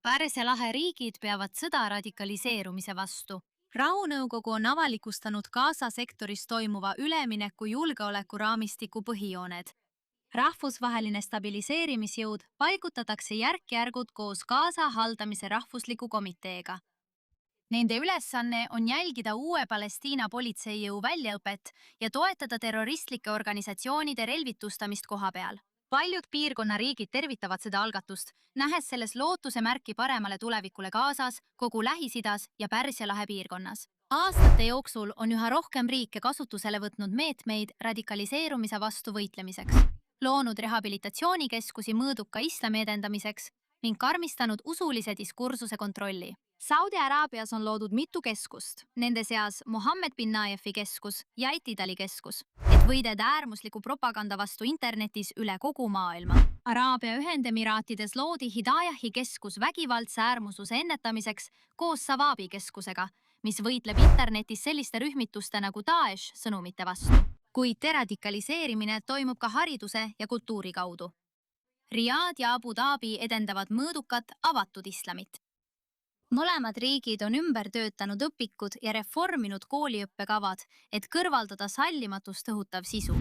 Pärsia lahe riigid peavad sõda radikaliseerumise vastu. rahunõukogu on avalikustanud Gaza sektoris toimuva ülemineku julgeolekuraamistiku põhijooned. Rahvusvaheline stabiliseerimisjõud paigutatakse järk-järgult koos Gaza haldamise rahvusliku komiteega. Nende ülesanne on jälgida uue Palestiina politseijõu väljaõpet ja toetada terroristlike organisatsioonide relvitustamist kohapeal. Paljud piirkonna riigid tervitavad seda algatust, nähes selles lootuse märki paremale tulevikule Gazas, kogu Lähis-Idas ja Pärsia lahe piirkonnas. Aastate jooksul on üha rohkem riike kasutusele võtnud meetmeid radikaliseerumise vastu võitlemiseks, loonud rehabilitatsioonikeskusi mõõduka islami edendamiseks ning karmistanud usulise diskursuse kontrolli. Saudi Araabias on loodud mitu keskust, nende seas Mohammed bin Nayefi keskus ja Etidali keskus, et võidelda äärmusliku propaganda vastu internetis üle kogu maailma. Araabia Ühendemiraatides loodi Hidayahi keskus vägivaldse äärmususe ennetamiseks koos Sawabi keskusega, mis võitleb internetis selliste rühmituste nagu Daesh sõnumite vastu. Kuid deradikaliseerimine toimub ka hariduse ja kultuuri kaudu. Riyadh ja Abu Dhabi edendavad mõõdukat avatud islamit. Mõlemad riigid on ümber töötanud õpikud ja reforminud kooliõppekavad, et kõrvaldada sallimatust õhutav sisu.